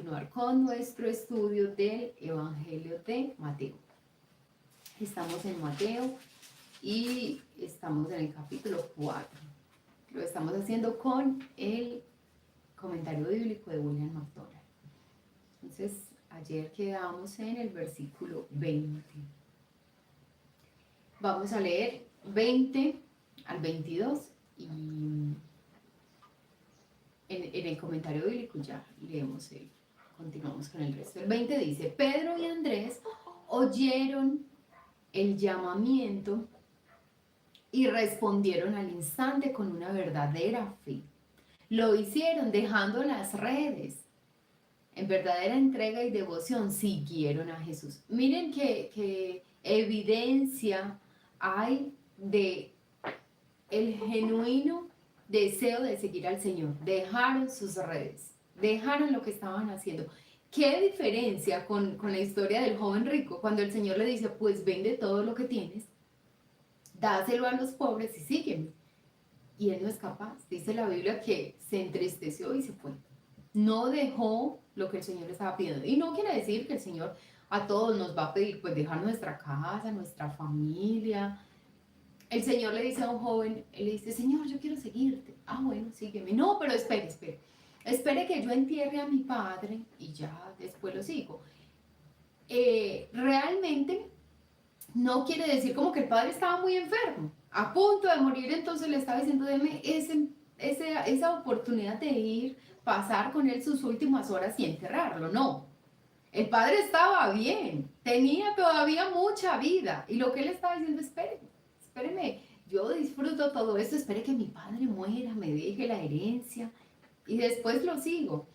continuar con nuestro estudio del Evangelio de Mateo. Estamos en Mateo y estamos en el capítulo 4. Lo estamos haciendo con el comentario bíblico de William McDonald. Entonces, ayer quedamos en el versículo 20. Vamos a leer 20 al 22 y en el comentario bíblico ya leemos continuamos con el resto. El 20 dice: Pedro y Andrés oyeron el llamamiento y respondieron al instante con una verdadera fe. Lo hicieron dejando las redes. En verdadera entrega y devoción siguieron a Jesús. Miren qué evidencia hay de el genuino deseo de seguir al Señor. Dejaron sus redes, dejaron lo que estaban haciendo. ¿Qué diferencia con la historia del joven rico? Cuando el Señor le dice: pues vende todo lo que tienes, dáselo a los pobres y sígueme. Y él no es capaz. Dice la Biblia que se entristeció y se fue. No dejó lo que el Señor le estaba pidiendo. Y no quiere decir que el Señor a todos nos va a pedir pues dejar nuestra casa, nuestra familia. El Señor le dice a un joven, él le dice: Señor, yo quiero seguirte. Ah, bueno, sígueme. No, pero espere que yo entierre a mi padre y ya después lo sigo. Realmente no quiere decir como que el padre estaba muy enfermo, a punto de morir, entonces le estaba diciendo: deme esa oportunidad de ir, pasar con él sus últimas horas y enterrarlo. No, el padre estaba bien, tenía todavía mucha vida, y lo que él estaba diciendo: espéreme, yo disfruto todo esto, espere que mi padre muera, me deje la herencia y después lo sigo.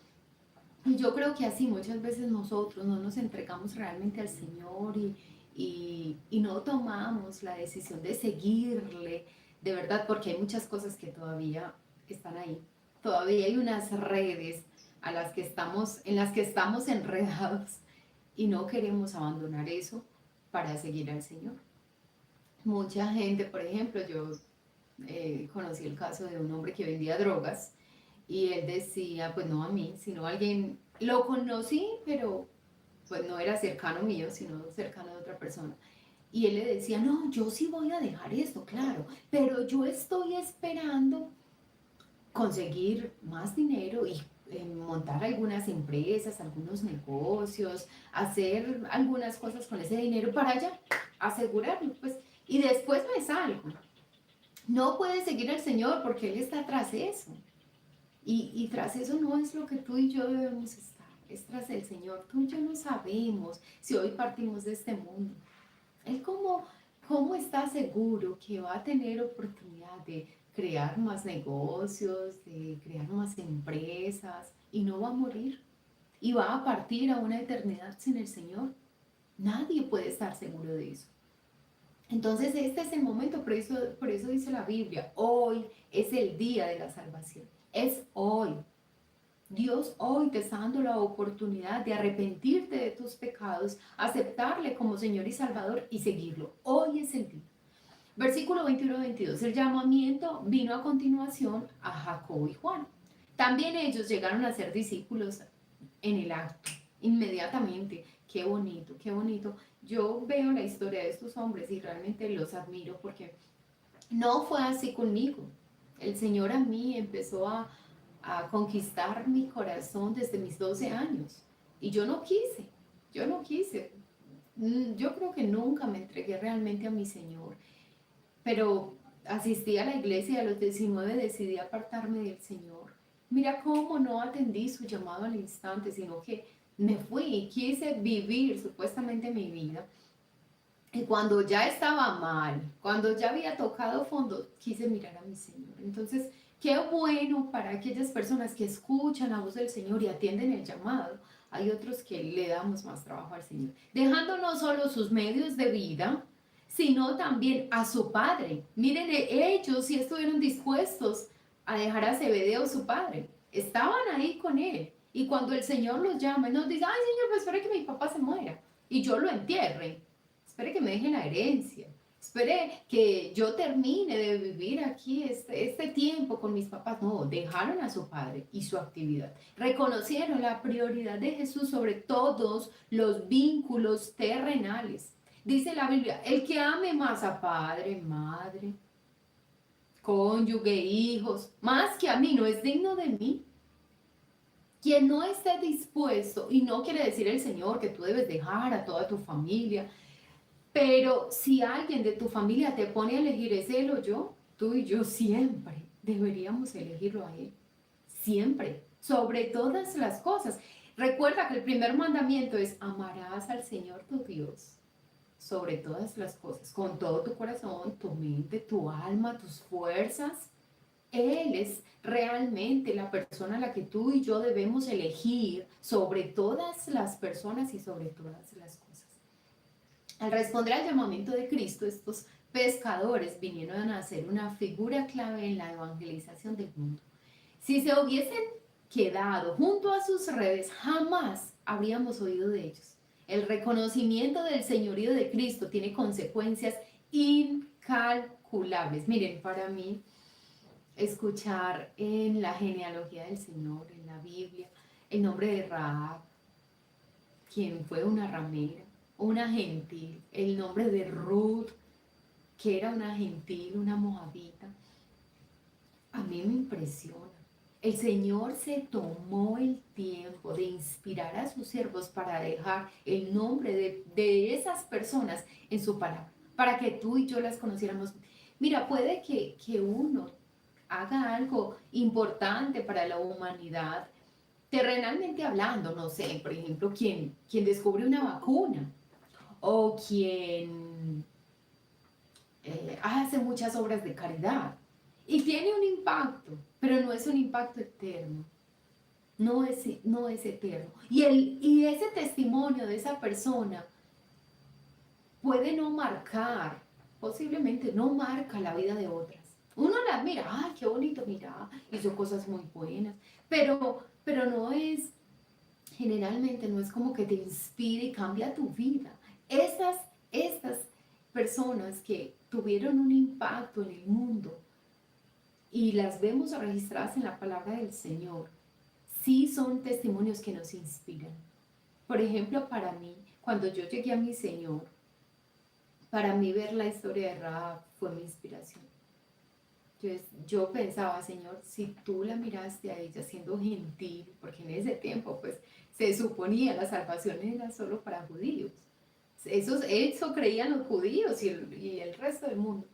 Y yo creo que así muchas veces nosotros no nos entregamos realmente al Señor y no tomamos la decisión de seguirle de verdad, porque hay muchas cosas que todavía están ahí. Todavía hay unas redes en las que estamos enredados y no queremos abandonar eso para seguir al Señor. Mucha gente, por ejemplo, yo conocí el caso de un hombre que vendía drogas y él decía, pues no a mí, sino a alguien, lo conocí, pero pues no era cercano mío, sino cercano de otra persona. Y él le decía: no, yo sí voy a dejar esto, claro, pero yo estoy esperando conseguir más dinero y montar algunas empresas, algunos negocios, hacer algunas cosas con ese dinero para ya asegurarlo, pues, y después me salgo. No puede seguir al Señor porque Él está tras eso. Y tras eso no es lo que tú y yo debemos estar, es tras el Señor. Tú y yo no sabemos si hoy partimos de este mundo. Él cómo está seguro que va a tener oportunidad de crear más negocios, de crear más empresas y no va a morir y va a partir a una eternidad sin el Señor? Nadie puede estar seguro de eso. Entonces este es el momento, por eso dice la Biblia: hoy es el día de la salvación. Es hoy. Dios hoy te está dando la oportunidad de arrepentirte de tus pecados, aceptarle como Señor y Salvador y seguirlo. Hoy es el día. Versículo 21-22. El llamamiento vino a continuación a Jacobo y Juan. También ellos llegaron a ser discípulos en el acto, inmediatamente. Qué bonito, qué bonito. Yo veo la historia de estos hombres y realmente los admiro porque no fue así conmigo. El Señor a mí empezó a conquistar mi corazón desde mis 12 años. Y yo no quise. Yo creo que nunca me entregué realmente a mi Señor. Pero asistí a la iglesia y a los 19 decidí apartarme del Señor. Mira cómo no atendí su llamado al instante, sino que me fui y quise vivir supuestamente mi vida. Y cuando ya estaba mal, cuando ya había tocado fondo, quise mirar a mi Señor. Entonces, qué bueno para aquellas personas que escuchan la voz del Señor y atienden el llamado. Hay otros que le damos más trabajo al Señor, dejando no solo sus medios de vida, sino también a su padre. Miren, ellos sí estuvieron dispuestos a dejar a Zebedeo, su padre. Estaban ahí con él. Y cuando el Señor los llama y nos dice: ay, Señor, pues espera que mi papá se muera y yo lo entierre. Espere que me dejen la herencia. espere que yo termine de vivir aquí este tiempo con mis papás. No, dejaron a su padre y su actividad. Reconocieron la prioridad de Jesús sobre todos los vínculos terrenales. Dice la Biblia, el que ame más a padre, madre, cónyuge, hijos, más que a mí, no es digno de mí. Quien no esté dispuesto, y no quiere decir el Señor que tú debes dejar a toda tu familia, pero si alguien de tu familia te pone a elegir es él o yo, tú y yo siempre deberíamos elegirlo a él. Siempre, sobre todas las cosas. Recuerda que el primer mandamiento es amarás al Señor tu Dios sobre todas las cosas, con todo tu corazón, tu mente, tu alma, tus fuerzas. Él es realmente la persona a la que tú y yo debemos elegir sobre todas las personas y sobre todas las cosas. Al responder al llamamiento de Cristo, estos pescadores vinieron a ser una figura clave en la evangelización del mundo. Si se hubiesen quedado junto a sus redes, jamás habríamos oído de ellos. El reconocimiento del señorío de Cristo tiene consecuencias incalculables. Miren, para mí, escuchar en la genealogía del Señor, en la Biblia, el nombre de Rahab, quien fue una ramera, una gentil, el nombre de Ruth, que era una gentil, una moabita, a mí me impresiona. El Señor se tomó el tiempo de inspirar a sus siervos para dejar el nombre de esas personas en su palabra, para que tú y yo las conociéramos. Mira, puede que uno haga algo importante para la humanidad, terrenalmente hablando, no sé, por ejemplo, quien descubre una vacuna o quien hace muchas obras de caridad y tiene un impacto, pero no es un impacto eterno, no es eterno. Y ese testimonio de esa persona puede no marcar, posiblemente no marca la vida de otras. Uno la mira, ay, qué bonito, mira, hizo cosas muy buenas, pero no es, generalmente no es como que te inspire y cambia tu vida. Estas personas que tuvieron un impacto en el mundo y las vemos registradas en la palabra del Señor, sí son testimonios que nos inspiran. Por ejemplo, para mí, cuando yo llegué a mi Señor, para mí ver la historia de Rahab fue mi inspiración. Yo pensaba, Señor, si tú la miraste a ella siendo gentil, porque en ese tiempo pues se suponía la salvación era solo para judíos. Eso creían los judíos y el resto del mundo.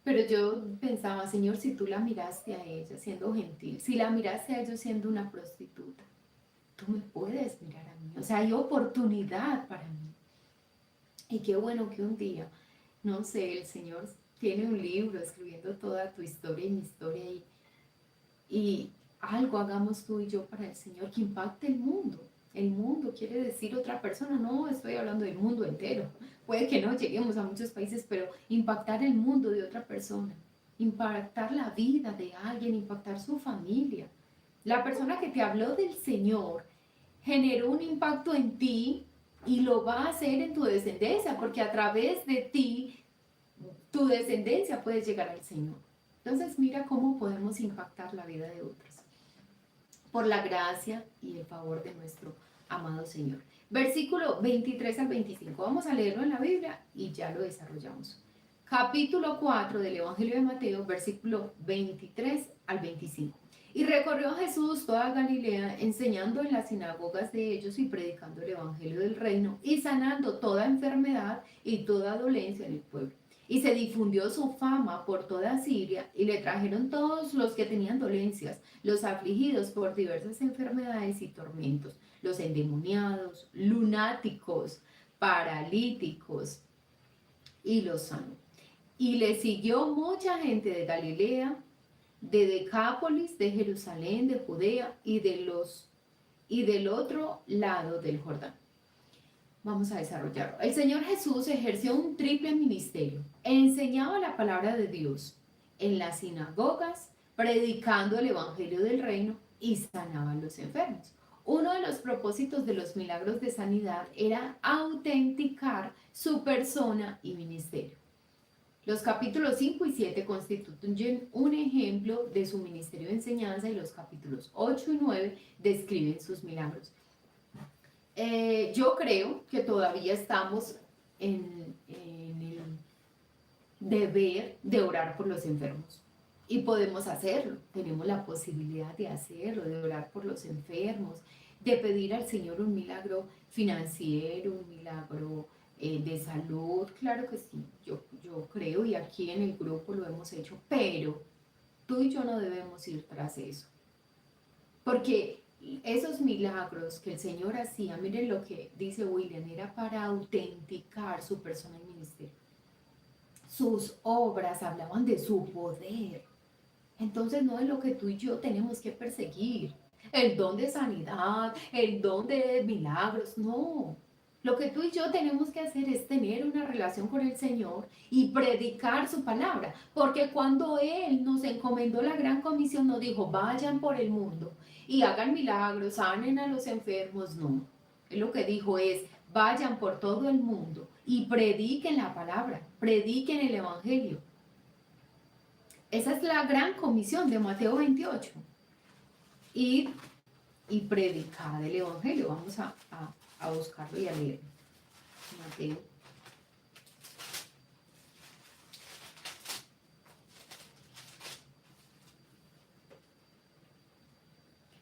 Pero yo pensaba, Señor, si tú la miraste a ella siendo gentil, si la miraste a ella siendo una prostituta, tú me puedes mirar a mí. O sea, hay oportunidad para mí. Y qué bueno que un día, no sé, el Señor tiene un libro escribiendo toda tu historia y mi historia y algo hagamos tú y yo para el Señor que impacte el mundo. El mundo quiere decir otra persona, no estoy hablando del mundo entero. Puede que no lleguemos a muchos países, pero impactar el mundo de otra persona, impactar la vida de alguien, impactar su familia. La persona que te habló del Señor generó un impacto en ti y lo va a hacer en tu descendencia, porque a través de ti, tu descendencia puede llegar al Señor. Entonces mira cómo podemos impactar la vida de otros por la gracia y el favor de nuestro amado Señor. Versículo 23 al 25. Vamos a leerlo en la Biblia y ya lo desarrollamos. Capítulo 4 del Evangelio de Mateo, versículo 23 al 25. Y recorrió Jesús toda Galilea, enseñando en las sinagogas de ellos y predicando el Evangelio del reino y sanando toda enfermedad y toda dolencia en el pueblo. Y se difundió su fama por toda Siria y le trajeron todos los que tenían dolencias, los afligidos por diversas enfermedades y tormentos, los endemoniados, lunáticos, paralíticos, y los sanó. Y le siguió mucha gente de Galilea, de Decápolis, de Jerusalén, de Judea y del otro lado del Jordán. Vamos a desarrollarlo. El Señor Jesús ejerció un triple ministerio. Enseñaba la palabra de Dios en las sinagogas, predicando el evangelio del reino y sanaba a los enfermos. Uno de los propósitos de los milagros de sanidad era autenticar su persona y ministerio. Los capítulos 5 y 7 constituyen un ejemplo de su ministerio de enseñanza y los capítulos 8 y 9 describen sus milagros. Yo creo que todavía estamos en el deber de orar por los enfermos. Y podemos hacerlo, tenemos la posibilidad de hacerlo, de orar por los enfermos, de pedir al Señor un milagro financiero, un milagro de salud, claro que sí, yo creo y aquí en el grupo lo hemos hecho, pero tú y yo no debemos ir tras eso, porque esos milagros que el Señor hacía, miren lo que dice William, era para autenticar su persona y ministerio. Sus obras hablaban de su poder. Entonces no es lo que tú y yo tenemos que perseguir, el don de sanidad, el don de milagros, no. Lo que tú y yo tenemos que hacer es tener una relación con el Señor y predicar su palabra, porque cuando Él nos encomendó la gran comisión, nos dijo, vayan por el mundo y hagan milagros, sanen a los enfermos, no. Él lo que dijo es, vayan por todo el mundo y prediquen la palabra, prediquen el evangelio. Esa es la gran comisión de Mateo 28. Ir y predicar el evangelio. Vamos a buscarlo y a leer. Mateo.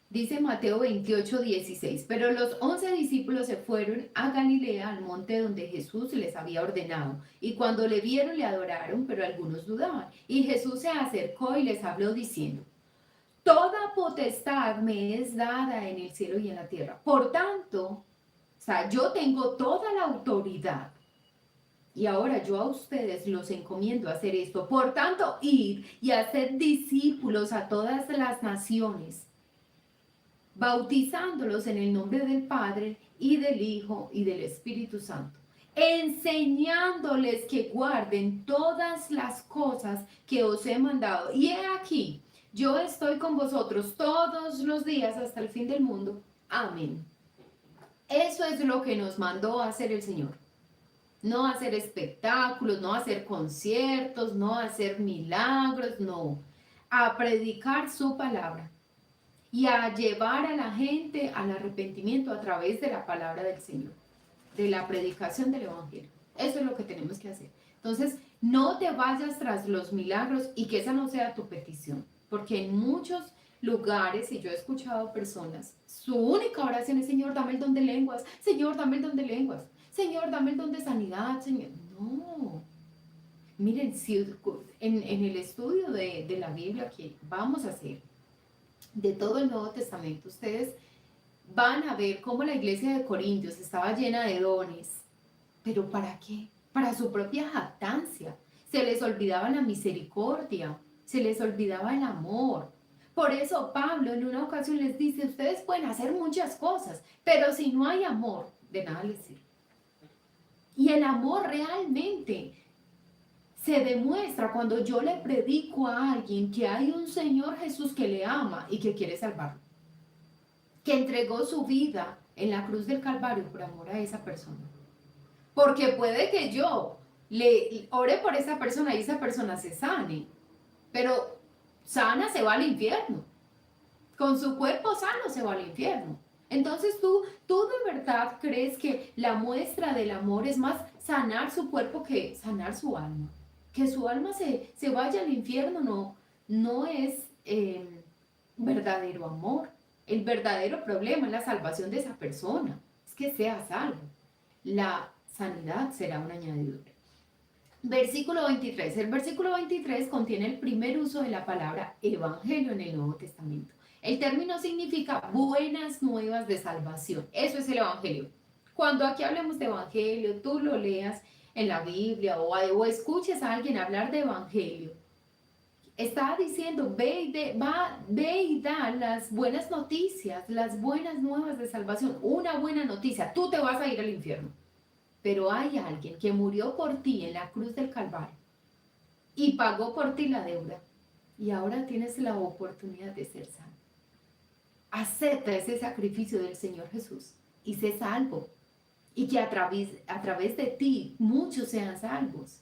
Dice Mateo 28, 16. Pero los 11 discípulos se fueron a Galilea, al monte donde Jesús les había ordenado. Y cuando le vieron, le adoraron, pero algunos dudaban. Y Jesús se acercó y les habló diciendo, toda potestad me es dada en el cielo y en la tierra. Por tanto, o sea, yo tengo toda la autoridad. Y ahora yo a ustedes los encomiendo a hacer esto. Por tanto, ir y hacer discípulos a todas las naciones, bautizándolos en el nombre del Padre y del Hijo y del Espíritu Santo, enseñándoles que guarden todas las cosas que os he mandado. Y he aquí, yo estoy con vosotros todos los días hasta el fin del mundo. Amén. Eso es lo que nos mandó a hacer el Señor. No hacer espectáculos, no hacer conciertos, no hacer milagros, no. A predicar su palabra y a llevar a la gente al arrepentimiento a través de la palabra del Señor, de la predicación del Evangelio. Eso es lo que tenemos que hacer. Entonces, no te vayas tras los milagros y que esa no sea tu petición, porque en muchos lugares, y yo he escuchado personas, su única oración es, Señor, dame el don de lenguas, Señor, dame el don de lenguas, Señor, dame el don de sanidad, Señor. No. Miren, si en el estudio de la Biblia que vamos a hacer, de todo el Nuevo Testamento, ustedes van a ver cómo la iglesia de Corintios estaba llena de dones. ¿Pero para qué? Para su propia jactancia. Se les olvidaba la misericordia, se les olvidaba el amor. Por eso Pablo en una ocasión les dice, ustedes pueden hacer muchas cosas, pero si no hay amor, de nada les sirve. Y el amor realmente se demuestra cuando yo le predico a alguien que hay un Señor Jesús que le ama y que quiere salvarlo, que entregó su vida en la cruz del Calvario por amor a esa persona. Porque puede que yo le ore por esa persona y esa persona se sane, pero sana se va al infierno. Con su cuerpo sano se va al infierno. Entonces tú de verdad crees que la muestra del amor es más sanar su cuerpo que sanar su alma. Que su alma se vaya al infierno no es verdadero amor. El verdadero problema es la salvación de esa persona. Es que sea salvo. La sanidad será una añadidura. Versículo 23. El versículo 23 contiene el primer uso de la palabra evangelio en el Nuevo Testamento. El término significa buenas nuevas de salvación. Eso es el evangelio. Cuando aquí hablemos de evangelio, tú lo leas en la Biblia o escuches a alguien hablar de evangelio, está diciendo, ve y da las buenas noticias, las buenas nuevas de salvación. Una buena noticia, tú te vas a ir al infierno. Pero hay alguien que murió por ti en la cruz del Calvario y pagó por ti la deuda. Y ahora tienes la oportunidad de ser salvo. Acepta ese sacrificio del Señor Jesús y sé salvo. Y que a través de ti muchos sean salvos.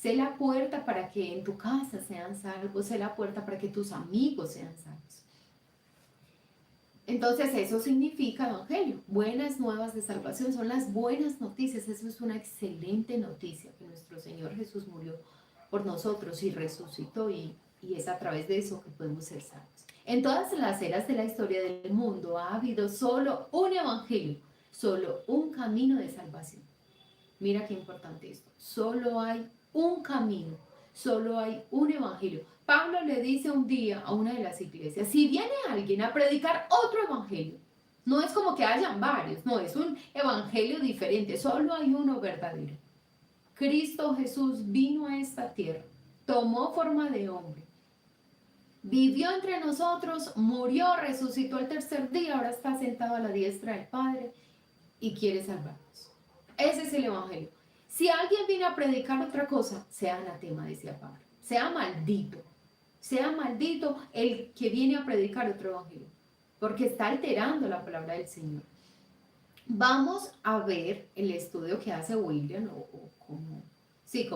Sé la puerta para que en tu casa sean salvos, sé la puerta para que tus amigos sean salvos. Entonces eso significa evangelio, buenas nuevas de salvación, son las buenas noticias. Eso es una excelente noticia, que nuestro Señor Jesús murió por nosotros y resucitó, y es a través de eso que podemos ser salvos. En todas las eras de la historia del mundo ha habido solo un evangelio, solo un camino de salvación. Mira qué importante esto, solo hay un camino, solo hay un evangelio. Pablo le dice un día a una de las iglesias, si viene alguien a predicar otro evangelio, no es como que hayan varios, no, es un evangelio diferente, solo hay uno verdadero. Cristo Jesús vino a esta tierra, tomó forma de hombre, vivió entre nosotros, murió, resucitó al tercer día, ahora está sentado a la diestra del Padre y quiere salvarnos. Ese es el evangelio. Si alguien viene a predicar otra cosa, sea anatema, decía Pablo, sea maldito el que viene a predicar otro evangelio, porque está alterando la palabra del Señor. Vamos a ver el estudio que hace William, como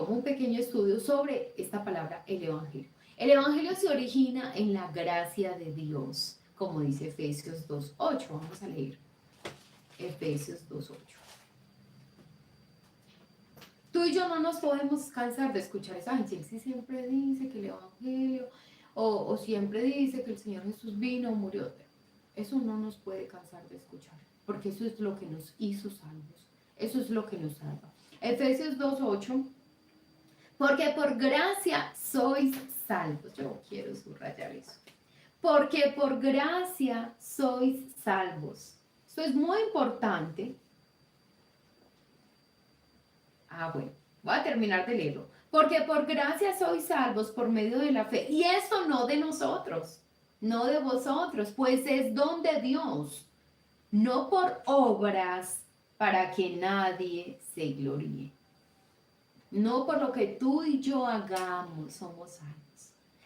un pequeño estudio sobre esta palabra, el evangelio. El evangelio se origina en la gracia de Dios, como dice Efesios 2:8. Vamos a leer Efesios 2:8. Tú y yo no nos podemos cansar de escuchar esa gente. Si siempre dice que el evangelio, o siempre dice que el Señor Jesús vino, murió. Eso no nos puede cansar de escuchar, porque eso es lo que nos hizo salvos. Eso es lo que nos salva. Efesios 2:8. Porque por gracia sois salvos. Yo quiero subrayar eso. Porque por gracia sois salvos. Esto es muy importante. Bueno, voy a terminar de leerlo. Porque por gracia sois salvos por medio de la fe. Y eso no de nosotros, no de vosotros, pues es don de Dios, no por obras para que nadie se gloríe. No por lo que tú y yo hagamos somos salvos.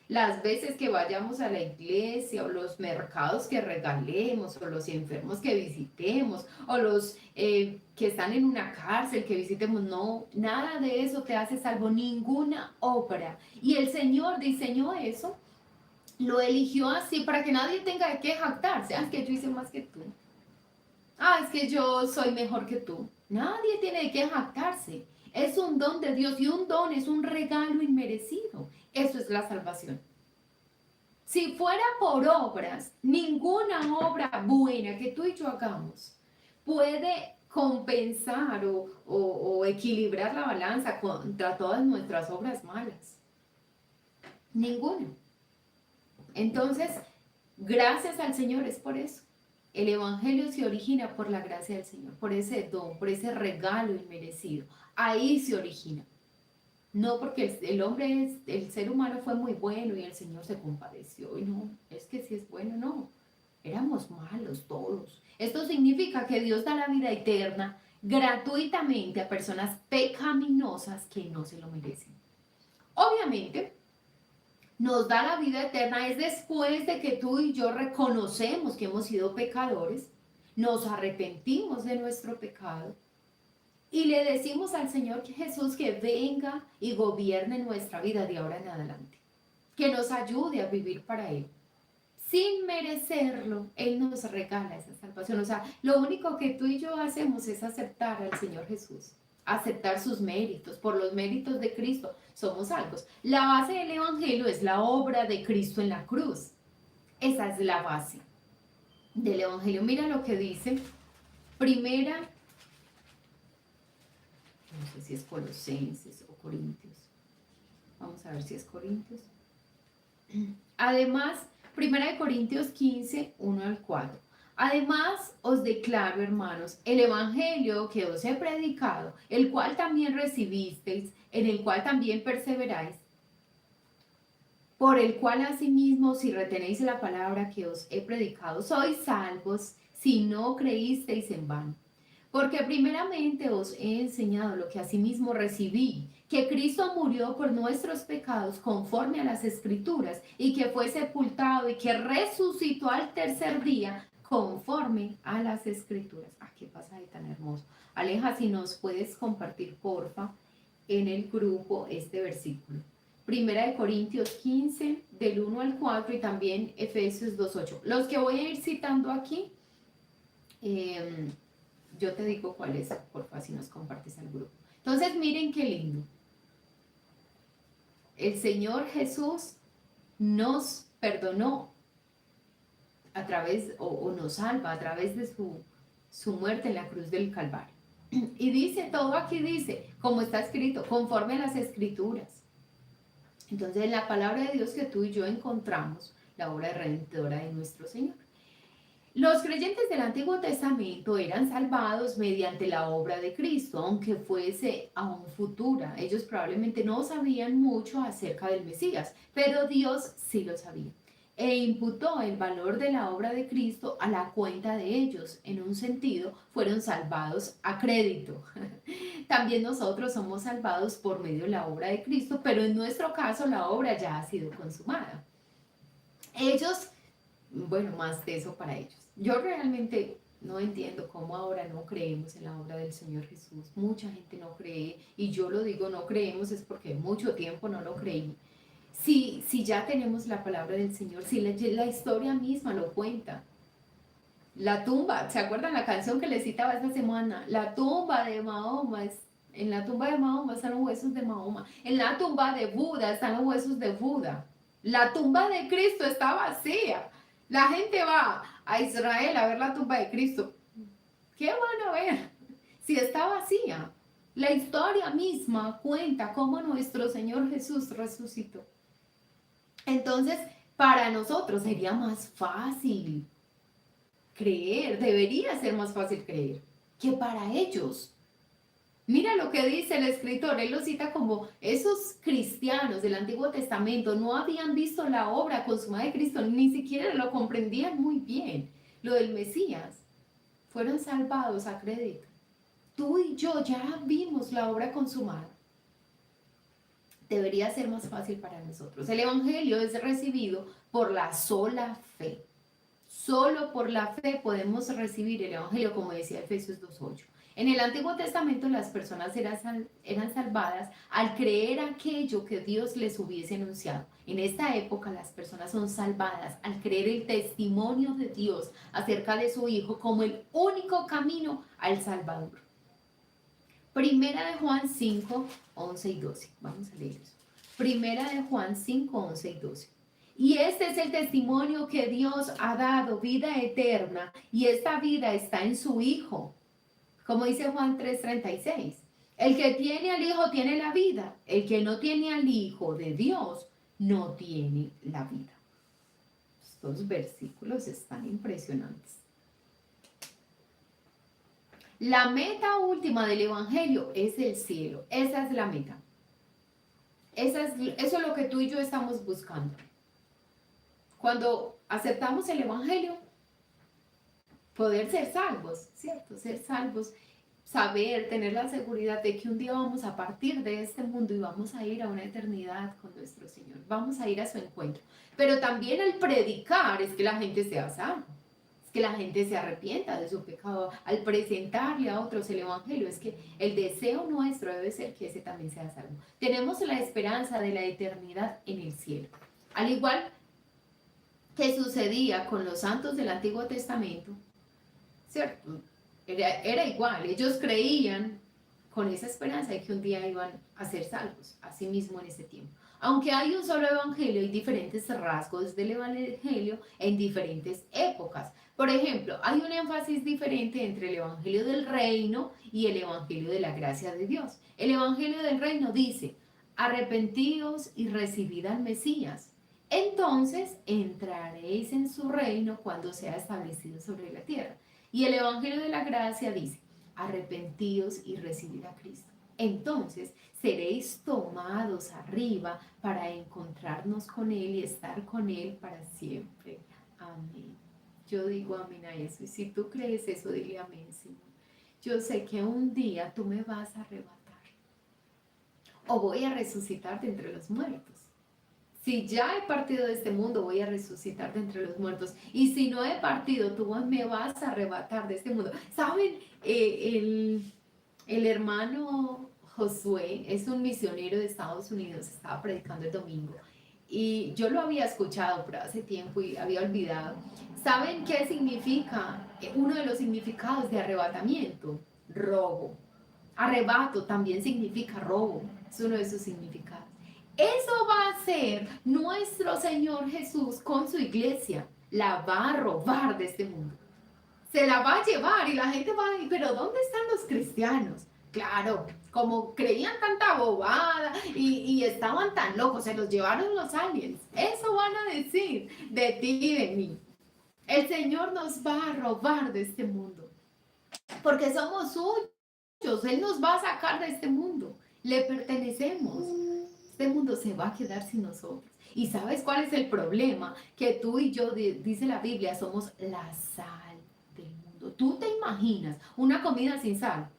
Las veces que vayamos a la iglesia, o los mercados que regalemos, o los enfermos que visitemos, o los que están en una cárcel que visitemos, no, nada de eso te hace salvo, ninguna obra. Y el Señor diseñó eso, lo eligió así para que nadie tenga de qué jactarse. Es que yo hice más que tú. Es que yo soy mejor que tú. Nadie tiene de qué jactarse. Es un don de Dios, y un don es un regalo inmerecido. Eso es la salvación. Si fuera por obras, ninguna obra buena que tú y yo hagamos puede compensar o equilibrar la balanza contra todas nuestras obras malas. Ninguna. Entonces, gracias al Señor es por eso. El evangelio se origina por la gracia del Señor, por ese don, por ese regalo inmerecido. Ahí se origina. No porque el hombre, el ser humano fue muy bueno y el Señor se compadeció. Y no, es que si es bueno, no. Éramos malos todos. Esto significa que Dios da la vida eterna gratuitamente a personas pecaminosas que no se lo merecen. Obviamente, nos da la vida eterna es después de que tú y yo reconocemos que hemos sido pecadores, nos arrepentimos de nuestro pecado y le decimos al Señor Jesús que venga y gobierne nuestra vida de ahora en adelante, que nos ayude a vivir para Él. Sin merecerlo, Él nos regala esa salvación. O sea, lo único que tú y yo hacemos es aceptar al Señor Jesús, aceptar sus méritos. Por los méritos de Cristo somos salvos. La base del evangelio es la obra de Cristo en la cruz. Esa es la base del evangelio. Mira lo que dice primera, no sé si es Colosenses o Corintios. Vamos a ver si es Corintios. Además, 1 Corintios 15, 1 al 4. Además, os declaro, hermanos, el evangelio que os he predicado, el cual también recibisteis, en el cual también perseveráis, por el cual asimismo, si retenéis la palabra que os he predicado, sois salvos, si no creísteis en vano. Porque primeramente os he enseñado lo que asimismo recibí, que Cristo murió por nuestros pecados conforme a las Escrituras, y que fue sepultado y que resucitó al tercer día conforme a las Escrituras. Qué pasaje tan hermoso. Aleja, si nos puedes compartir, porfa, en el grupo este versículo. Primera de Corintios 15, del 1 al 4 y también Efesios 2:8. Los que voy a ir citando aquí, yo te digo cuál es, porfa, si nos compartes al grupo. Entonces, miren qué lindo. El Señor Jesús nos perdonó a través, o nos salva a través de su muerte en la cruz del Calvario. Y dice, todo aquí dice, como está escrito, conforme a las Escrituras. Entonces, en la palabra de Dios que tú y yo encontramos, la obra redentora de nuestro Señor. Los creyentes del Antiguo Testamento eran salvados mediante la obra de Cristo, aunque fuese aún futura. Ellos probablemente no sabían mucho acerca del Mesías, pero Dios sí lo sabía. E imputó el valor de la obra de Cristo a la cuenta de ellos. En un sentido, fueron salvados a crédito. También nosotros somos salvados por medio de la obra de Cristo, pero en nuestro caso la obra ya ha sido consumada. Ellos, bueno, más de eso para ellos. Yo realmente no entiendo cómo ahora no creemos en la obra del Señor Jesús. Mucha gente no cree, y yo lo digo, no creemos es porque mucho tiempo no lo creí. Si ya tenemos la palabra del Señor, si la historia misma lo cuenta. La tumba, ¿se acuerdan la canción que les citaba esta semana? La tumba de Mahoma, en la tumba de Mahoma están los huesos de Mahoma. En la tumba de Buda están los huesos de Buda. La tumba de Cristo está vacía. La gente va a Israel a ver la tumba de Cristo. ¿Qué van a ver si está vacía? La historia misma cuenta cómo nuestro Señor Jesús resucitó. Entonces, para nosotros sería más fácil creer, debería ser más fácil creer que para ellos. Mira lo que dice el escritor, él lo cita como esos cristianos del Antiguo Testamento no habían visto la obra consumada de Cristo, ni siquiera lo comprendían muy bien, lo del Mesías. Fueron salvados a crédito. Tú y yo ya vimos la obra consumada. Debería ser más fácil para nosotros. El Evangelio es recibido por la sola fe. Solo por la fe podemos recibir el Evangelio, como decía Efesios 2:8. En el Antiguo Testamento las personas eran salvadas al creer aquello que Dios les hubiese anunciado. En esta época las personas son salvadas al creer el testimonio de Dios acerca de su Hijo como el único camino al Salvador. Primera de Juan 5, 11 y 12. Vamos a leer eso. Primera de Juan 5, 11 y 12. Y este es el testimonio que Dios ha dado, vida eterna, y esta vida está en su Hijo. Como dice Juan 3:36. El que tiene al Hijo tiene la vida. El que no tiene al Hijo de Dios no tiene la vida. Estos versículos están impresionantes. La meta última del Evangelio es el cielo. Esa es la meta. Eso es lo que tú y yo estamos buscando. Cuando aceptamos el Evangelio, poder ser salvos, ¿cierto? Ser salvos, saber, tener la seguridad de que un día vamos a partir de este mundo y vamos a ir a una eternidad con nuestro Señor. Vamos a ir a su encuentro. Pero también al predicar es que la gente sea salva. Que la gente se arrepienta de su pecado al presentarle a otros el Evangelio. Es que el deseo nuestro debe ser que ese también sea salvo. Tenemos la esperanza de la eternidad en el cielo. Al igual que sucedía con los santos del Antiguo Testamento, ¿cierto? Era igual. Ellos creían con esa esperanza de que un día iban a ser salvos, así mismo en ese tiempo. Aunque hay un solo evangelio, hay diferentes rasgos del evangelio en diferentes épocas. Por ejemplo, hay un énfasis diferente entre el evangelio del reino y el evangelio de la gracia de Dios. El evangelio del reino dice, arrepentíos y recibid al Mesías. Entonces entraréis en su reino cuando sea establecido sobre la tierra. Y el evangelio de la gracia dice, arrepentíos y recibid a Cristo. Entonces seréis tomados arriba para encontrarnos con Él y estar con Él para siempre. Amén. Yo digo amén a eso. Y si tú crees eso, dile amén, Señor. Yo sé que un día tú me vas a arrebatar. O voy a resucitar de entre los muertos. Si ya he partido de este mundo, voy a resucitar de entre los muertos. Y si no he partido, tú me vas a arrebatar de este mundo. ¿Saben? El hermano Josué es un misionero de Estados Unidos, estaba predicando el domingo y yo lo había escuchado por hace tiempo y había olvidado. ¿Saben qué significa? Uno de los significados de arrebatamiento, robo. Arrebato también significa robo, es uno de sus significados. Eso va a ser nuestro Señor Jesús con su iglesia, la va a robar de este mundo. Se la va a llevar y la gente va a decir, pero ¿dónde están los cristianos? Claro, como creían tanta bobada y estaban tan locos, se los llevaron los aliens. Eso van a decir de ti y de mí. El Señor nos va a robar de este mundo, porque somos suyos. Él nos va a sacar de este mundo. Le pertenecemos. Este mundo se va a quedar sin nosotros. ¿Y sabes cuál es el problema? Que tú y yo, dice la Biblia, somos la sal del mundo. ¿Tú te imaginas una comida sin sal?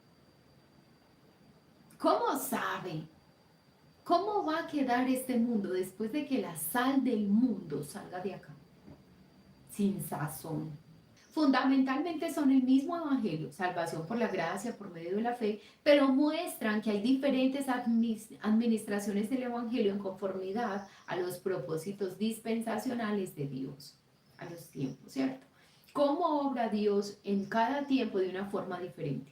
¿Cómo sabe? ¿Cómo va a quedar este mundo después de que la sal del mundo salga de acá? Sin sazón. Fundamentalmente son el mismo evangelio, salvación por la gracia, por medio de la fe, pero muestran que hay diferentes administraciones del evangelio en conformidad a los propósitos dispensacionales de Dios, a los tiempos, ¿cierto? ¿Cómo obra Dios en cada tiempo de una forma diferente?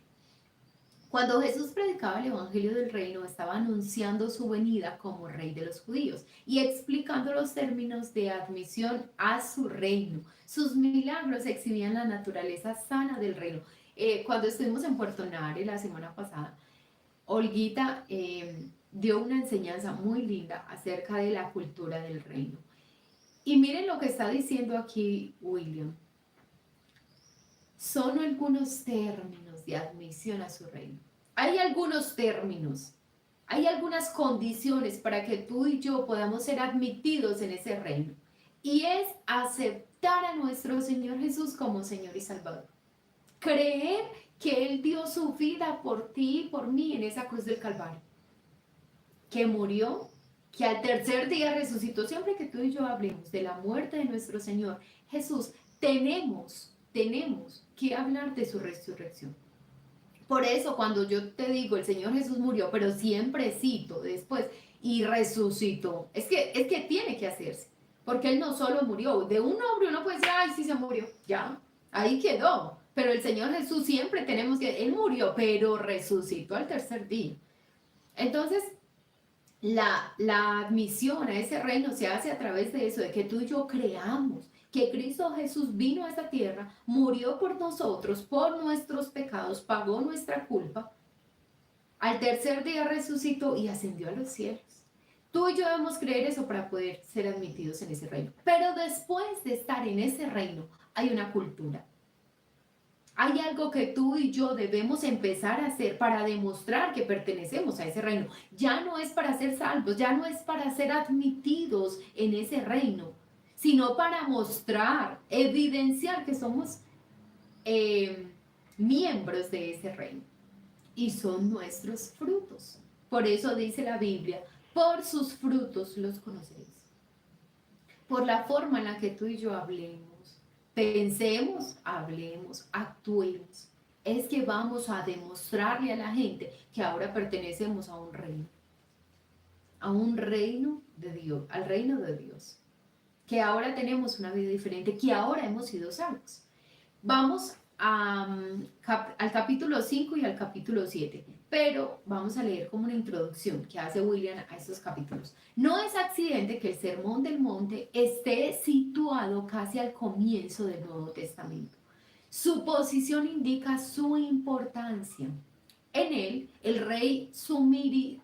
Cuando Jesús predicaba el Evangelio del Reino, estaba anunciando su venida como Rey de los judíos y explicando los términos de admisión a su reino. Sus milagros exhibían la naturaleza sana del reino. Cuando estuvimos en Puerto Nare la semana pasada, Olguita dio una enseñanza muy linda acerca de la cultura del reino. Y miren lo que está diciendo aquí William. Son algunos términos de admisión a su reino. Hay algunos términos, hay algunas condiciones para que tú y yo podamos ser admitidos en ese reino. Y es aceptar a nuestro Señor Jesús como Señor y Salvador. Creer que Él dio su vida por ti y por mí en esa cruz del Calvario. Que murió, que al tercer día resucitó. Siempre que tú y yo hablemos de la muerte de nuestro Señor Jesús, tenemos que hablar de su resurrección. Por eso cuando yo te digo el Señor Jesús murió, pero siempre cito después y resucitó, es que tiene que hacerse, porque Él no solo murió, de un hombre uno puede decir, ay, sí se murió, ya, ahí quedó, pero el Señor Jesús siempre tenemos que, Él murió, pero resucitó al tercer día. Entonces, la admisión a ese reino se hace a través de eso, de que tú y yo creamos que Cristo Jesús vino a esta tierra, murió por nosotros, por nuestros pecados, pagó nuestra culpa, al tercer día resucitó y ascendió a los cielos. Tú y yo debemos creer eso para poder ser admitidos en ese reino. Pero después de estar en ese reino, hay una cultura. Hay algo que tú y yo debemos empezar a hacer para demostrar que pertenecemos a ese reino. Ya no es para ser salvos, ya no es para ser admitidos en ese reino, sino para mostrar, evidenciar que somos miembros de ese reino. Y son nuestros frutos. Por eso dice la Biblia, por sus frutos los conoceréis. Por la forma en la que tú y yo hablemos, pensemos, hablemos, actuemos, es que vamos a demostrarle a la gente que ahora pertenecemos a un reino de Dios, al reino de Dios, que ahora tenemos una vida diferente, que ahora hemos sido salvos. Vamos al capítulo 5 y al capítulo 7, pero vamos a leer como una introducción que hace William a estos capítulos. No es accidente que el Sermón del Monte esté situado casi al comienzo del Nuevo Testamento. Su posición indica su importancia. En él, el rey sumariza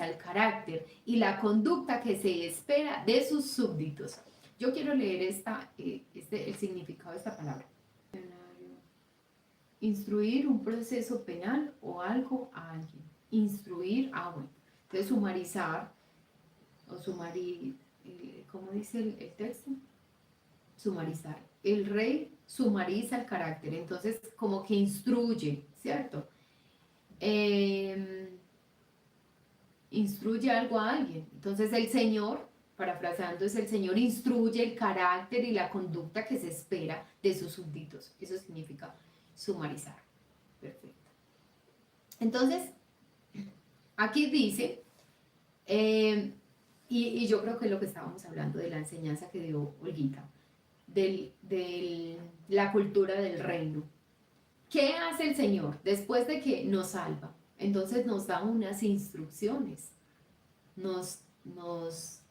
el carácter y la conducta que se espera de sus súbditos. Yo quiero leer el significado de esta palabra. Instruir un proceso penal o algo a alguien. Instruir, bueno. Entonces, sumarizar, o ¿cómo dice el texto? Sumarizar. El rey sumariza el carácter, entonces como que instruye, ¿cierto? Instruye algo a alguien. Entonces el Señor, parafraseando, es el Señor instruye el carácter y la conducta que se espera de sus súbditos. Eso significa sumarizar. Perfecto. Entonces, aquí dice, eh, y yo creo que es lo que estábamos hablando de la enseñanza que dio Olguita, de la cultura del reino. ¿Qué hace el Señor después de que nos salva? Entonces nos da unas instrucciones, nos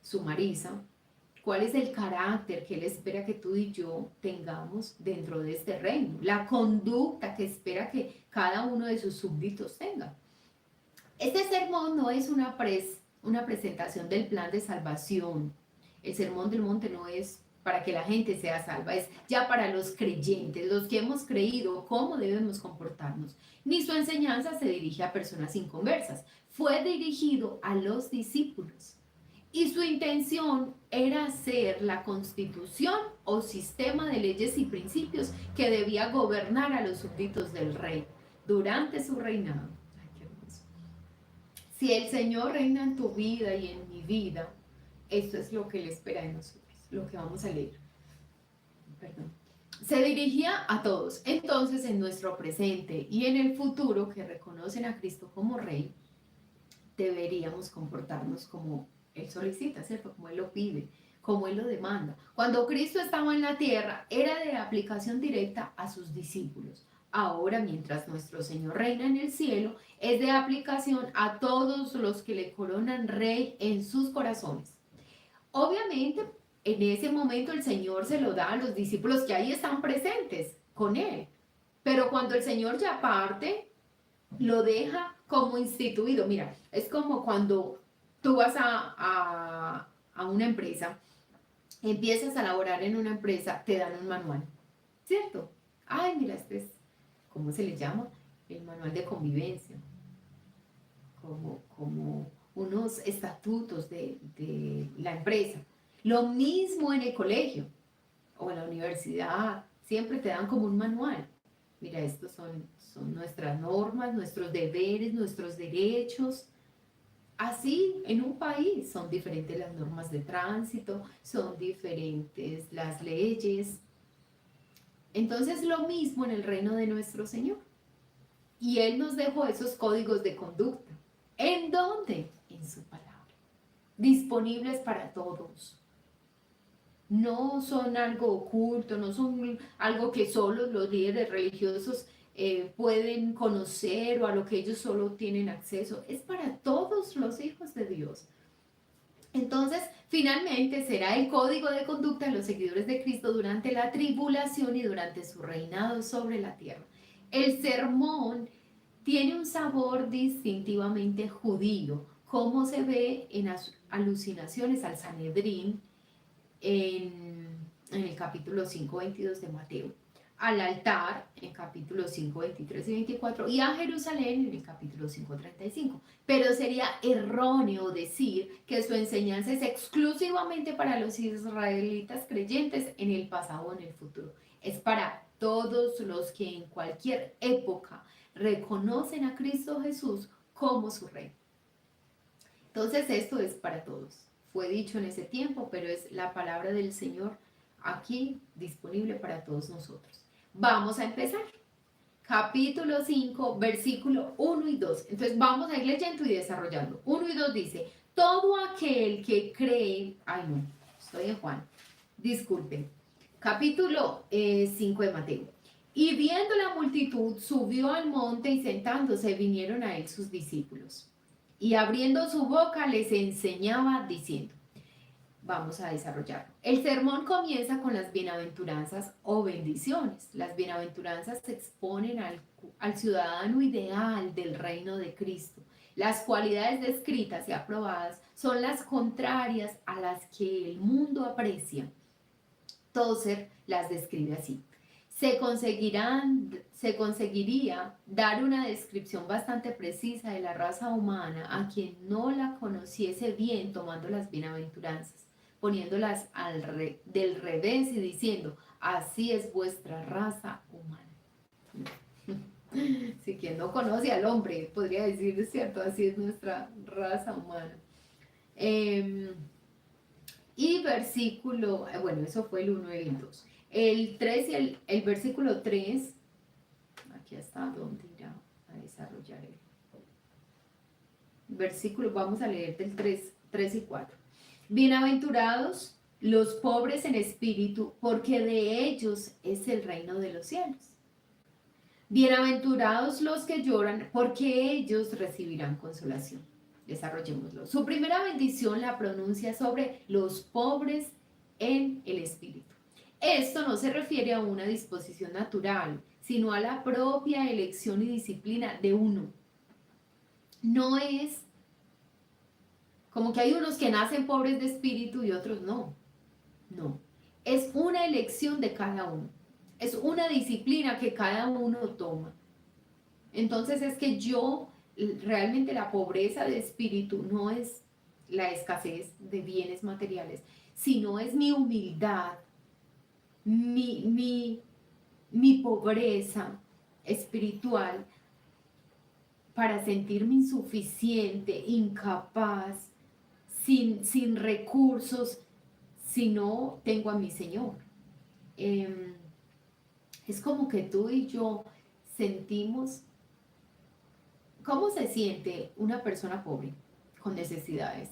sumariza cuál es el carácter que Él espera que tú y yo tengamos dentro de este reino, la conducta que espera que cada uno de sus súbditos tenga. Este sermón no es una presentación del plan de salvación. El sermón del monte no es para que la gente sea salva, es ya para los creyentes, los que hemos creído cómo debemos comportarnos. Ni su enseñanza se dirige a personas inconversas, fue dirigido a los discípulos. Y su intención era ser la constitución o sistema de leyes y principios que debía gobernar a los súbditos del rey durante su reinado. Ay, qué hermoso. Si el Señor reina en tu vida y en mi vida, esto es lo que Él espera de nosotros, lo que vamos a leer. Perdón. Se dirigía a todos. Entonces, en nuestro presente y en el futuro que reconocen a Cristo como Rey, deberíamos comportarnos como Él solicita, ¿cierto? Como Él lo pide, como Él lo demanda. Cuando Cristo estaba en la tierra, era de aplicación directa a sus discípulos. Ahora, mientras nuestro Señor reina en el cielo, es de aplicación a todos los que le coronan rey en sus corazones. Obviamente, en ese momento el Señor se lo da a los discípulos que ahí están presentes con Él. Pero cuando el Señor ya parte, lo deja como instituido. Mira, es como cuando tú vas a una empresa, empiezas a laborar en una empresa, te dan un manual, ¿cierto? Ay, mira, este es, ¿cómo se le llama? El manual de convivencia, como unos estatutos de la empresa. Lo mismo en el colegio o en la universidad, siempre te dan como un manual. Mira, estos son nuestras normas, nuestros deberes, nuestros derechos. Así, en un país son diferentes las normas de tránsito, son diferentes las leyes. Entonces, lo mismo en el reino de nuestro Señor. Y Él nos dejó esos códigos de conducta. ¿En dónde? En su palabra. Disponibles para todos. No son algo oculto, no son algo que solo los líderes religiosos pueden conocer o a lo que ellos solo tienen acceso. Es para todos los hijos de Dios. Entonces, finalmente será el código de conducta de los seguidores de Cristo durante la tribulación y durante su reinado sobre la tierra. El sermón tiene un sabor distintivamente judío, como se ve en alucinaciones al Sanedrín en el capítulo 5, 22 de Mateo, al altar en capítulos 5, 23 y 24 y a Jerusalén en el capítulo 5, 35. Pero sería erróneo decir que su enseñanza es exclusivamente para los israelitas creyentes en el pasado o en el futuro. Es para todos los que en cualquier época reconocen a Cristo Jesús como su Rey. Entonces esto es para todos. Fue dicho en ese tiempo, pero es la palabra del Señor aquí disponible para todos nosotros. Vamos a empezar. Capítulo 5, versículo 1 y 2. Entonces vamos a ir leyendo y desarrollando. 1 y 2 dice, todo aquel que cree, ay no, estoy en Juan, disculpen. Capítulo 5 de Mateo. Y viendo la multitud, subió al monte y sentándose vinieron a él sus discípulos. Y abriendo su boca les enseñaba diciendo, vamos a desarrollarlo. El sermón comienza con las bienaventuranzas o bendiciones. Las bienaventuranzas se exponen al ciudadano ideal del reino de Cristo. Las cualidades descritas y aprobadas son las contrarias a las que el mundo aprecia. Tozer las describe así. Se conseguiría dar una descripción bastante precisa de la raza humana a quien no la conociese bien tomando las bienaventuranzas, poniéndolas del revés y diciendo, así es vuestra raza humana. Si quien no conoce al hombre podría decir, es cierto, así es nuestra raza humana. Y versículo, bueno, eso fue el 1 y el 2. El 3 y el versículo 3, aquí está, ¿dónde irá? a desarrollar él. Versículos, vamos a leer del 3 y 4. Bienaventurados los pobres en espíritu, porque de ellos es el reino de los cielos. Bienaventurados los que lloran, porque ellos recibirán consolación. Desarrollémoslo. Su primera bendición la pronuncia sobre los pobres en el espíritu. Esto no se refiere a una disposición natural, sino a la propia elección y disciplina de uno. No es como que hay unos que nacen pobres de espíritu y otros no. No. Es una elección de cada uno. Es una disciplina que cada uno toma. Entonces es que realmente la pobreza de espíritu no es la escasez de bienes materiales, sino es mi humildad, mi pobreza espiritual para sentirme insuficiente, incapaz, sin recursos, si no tengo a mi Señor. Es como que tú y yo sentimos, ¿cómo se siente una persona pobre con necesidades?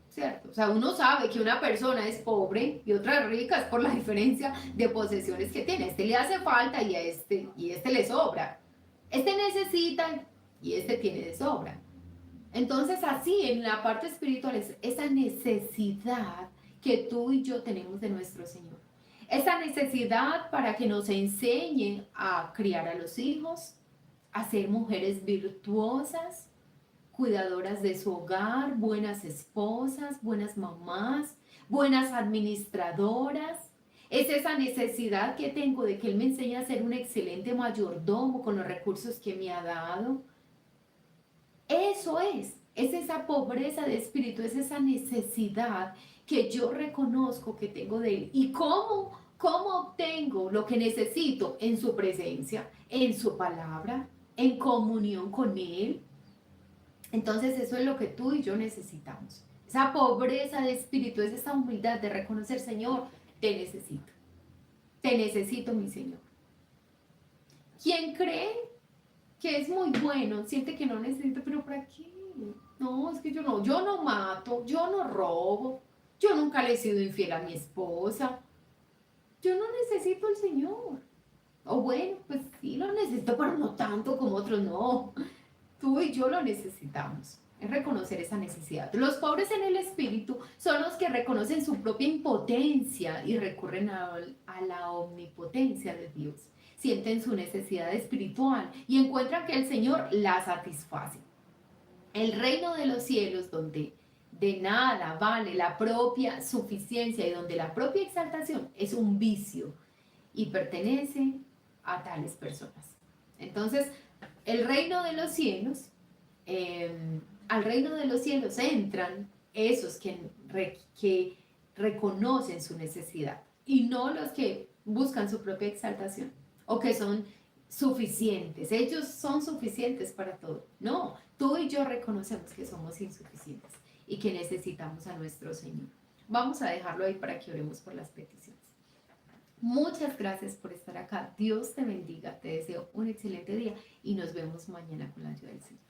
¿Cierto? O sea, uno sabe que una persona es pobre y otra es rica, es por la diferencia de posesiones que tiene. Este le hace falta y este le sobra. Este necesita y este tiene de sobra. Entonces, así en la parte espiritual es esa necesidad que tú y yo tenemos de nuestro Señor. Esa necesidad para que nos enseñe a criar a los hijos, a ser mujeres virtuosas, cuidadoras de su hogar, buenas esposas, buenas mamás, buenas administradoras. Es esa necesidad que tengo de que Él me enseñe a ser un excelente mayordomo con los recursos que me ha dado. Eso es esa pobreza de espíritu, es esa necesidad que yo reconozco que tengo de Él. ¿Y cómo obtengo lo que necesito? En su presencia, en su palabra, en comunión con Él. Entonces eso es lo que tú y yo necesitamos. Esa pobreza de espíritu es esa humildad de reconocer, Señor, te necesito. Te necesito, mi Señor. ¿Quién cree que es muy bueno, siente que no necesita, pero ¿para qué? No, es que yo no mato, yo no robo, yo nunca le he sido infiel a mi esposa, yo no necesito al Señor. O bueno, pues sí lo necesito, pero no tanto como otros, no. Tú y yo lo necesitamos. Es reconocer esa necesidad. Los pobres en el espíritu son los que reconocen su propia impotencia y recurren a la omnipotencia de Dios. Sienten su necesidad espiritual y encuentran que el Señor la satisface. El reino de los cielos, donde de nada vale la propia suficiencia y donde la propia exaltación es un vicio y pertenece a tales personas. Entonces, el reino de los cielos, al reino de los cielos entran esos que reconocen su necesidad y no los que buscan su propia exaltación o que son suficientes. Ellos son suficientes para todo. No, tú y yo reconocemos que somos insuficientes y que necesitamos a nuestro Señor. Vamos a dejarlo ahí para que oremos por las peticiones. Muchas gracias por estar acá. Dios te bendiga. Te deseo un excelente día y nos vemos mañana con la ayuda del Señor.